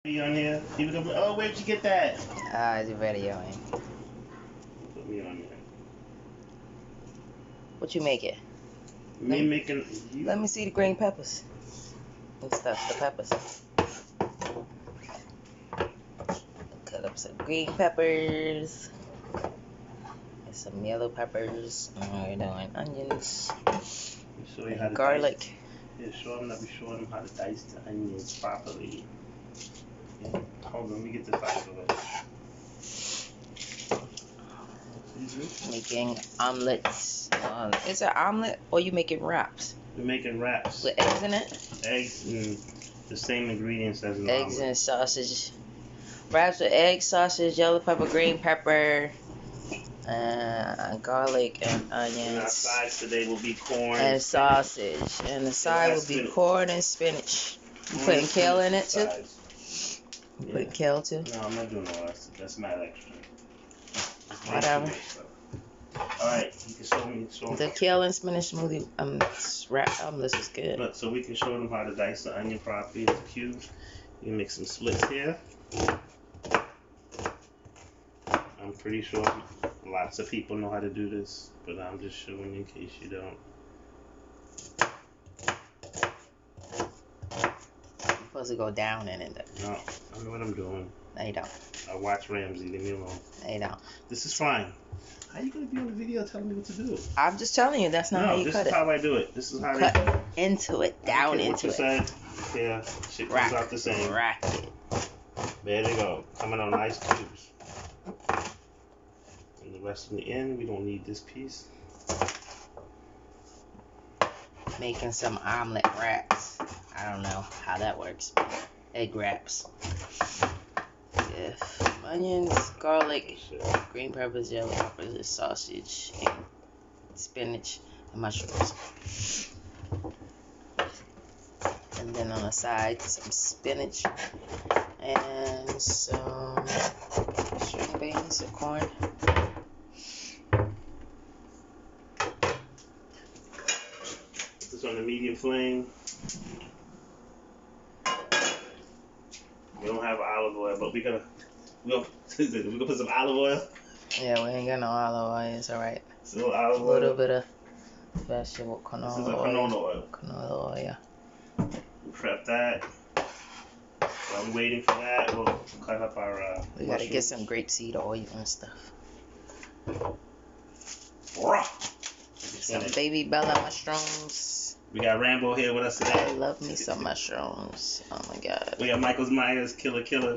Be on here. People gonna be, oh, where'd you get that? It's videoing. Put me on here. What you making? Me making. Let me see the green peppers and stuff. The peppers. Cut up some green peppers and some yellow peppers. And we're doing onions and garlic. Yeah, show them. Show them how to dice the onions properly. Yeah. Hold on, let me get this out of the way. Making omelets. Is it omelet or you making wraps? We're making wraps with eggs in it. Eggs and the same ingredients as an eggs omelet. And sausage. Wraps with egg, sausage, yellow pepper, green pepper, garlic and onions. And our sides today will be corn and sausage. And the side will be corn and spinach. You putting kale in it too? You putting kale too? No, I'm not doing all that. That's mad extra. Whatever. Alright, you can show me. The kale and spinach smoothie wrap omelets is good. Look, so we can show them how to dice the onion properly into cubes. You can make some splits here. I'm pretty sure lots of people know how to do this, but I'm just showing you in case you don't. You're supposed to go down in it. No, I know what I'm doing. No, you don't. I watch Ramsey, leave me alone. No, you don't. This is fine. How are you going to be on the video telling me what to do? I'm just telling you, that's not how you cut it. This is how I do it. This is how cut into it, down into it. Said. Yeah, shit comes out the same. Rack it. There they go. Coming on nice cubes. And the rest in the end, we don't need this piece. Making some omelet wraps. I don't know how that works. Egg wraps. Yeah. Onions, garlic, green peppers, yellow peppers, sausage, and spinach, and mushrooms. And then on the side, some spinach and some string beans and corn. Put this on the medium flame. We don't have olive oil, but we're gonna put some olive oil. Yeah, we ain't got no olive oil. It's alright. So olive oil. A little bit of vegetable canola This is a canola oil. Canola oil, yeah. We prep that. While I'm waiting for that, we'll cut up our we gotta get some grapeseed oil and stuff. Some baby bella mushrooms. We got Rambo here with us today. I love me some mushrooms. Oh my god. We got Michael Myers, Killer.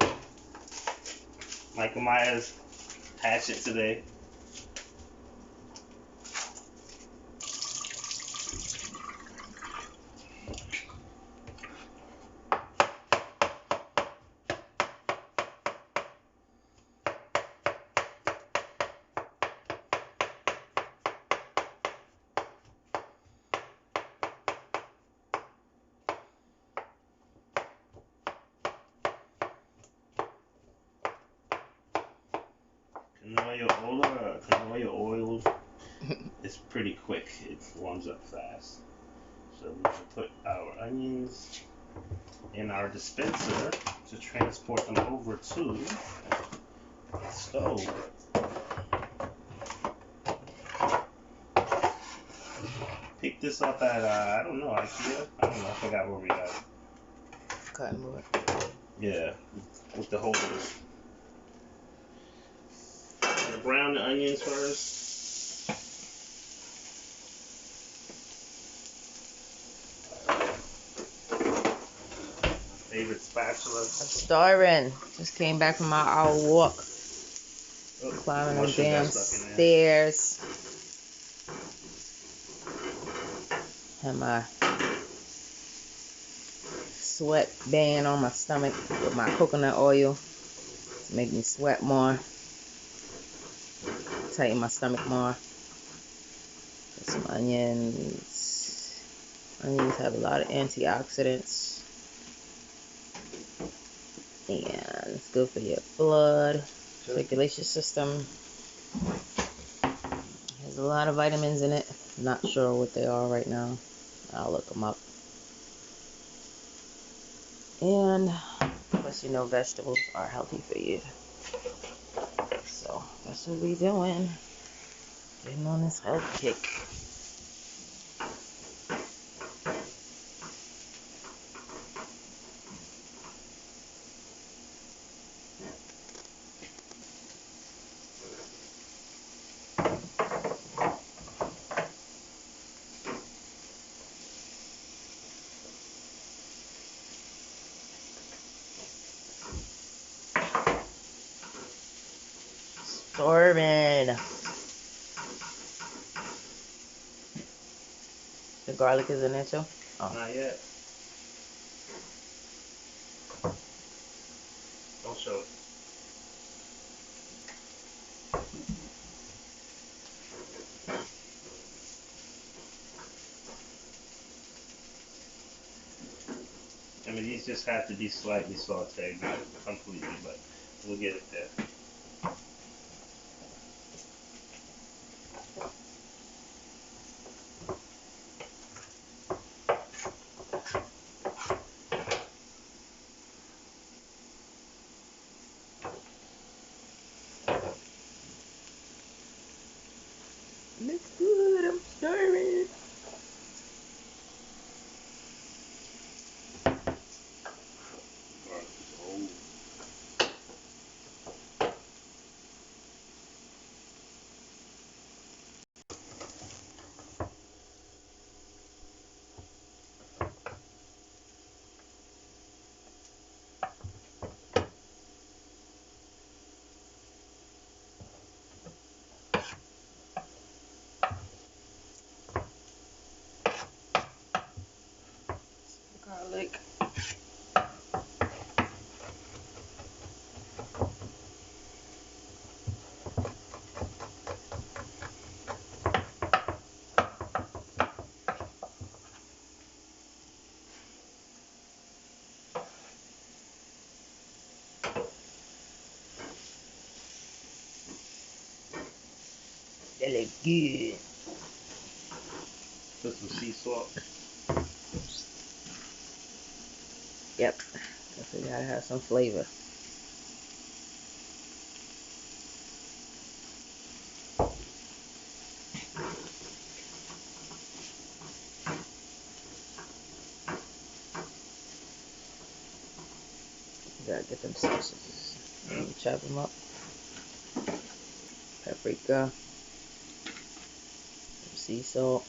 Michael Myers, hatchet today. Canola oil is pretty quick. It warms up fast. So we can put our onions in our dispenser to transport them over to the stove. Pick this up at, I don't know, IKEA? I don't know, I forgot where we got it. Cutting board. Yeah, with the holders. Brown the onions first. Favorite spatula. I'm starving. Just came back from my hour walk. Climbing them damn stairs. Had my sweat band on my stomach with my coconut oil to make me sweat more. Tighten my stomach more. Put some onions. Onions have a lot of antioxidants. And it's good for your blood, circulation system. Has a lot of vitamins in it. Not sure what they are right now. I'll look them up. And put Plus, you know, vegetables are healthy for you. So that's what we doing. Getting on this health kick. Storming. The garlic is in there too? Oh. Not yet. Don't show it. I mean, these just have to be slightly sauteed, not completely, but we'll get it there. Looks good. I'm starving. Garlic. That look good. Put some sea salt. Yep. Definitely gotta have some flavor. You gotta get them sausages. Chop them up. Paprika. Some sea salt.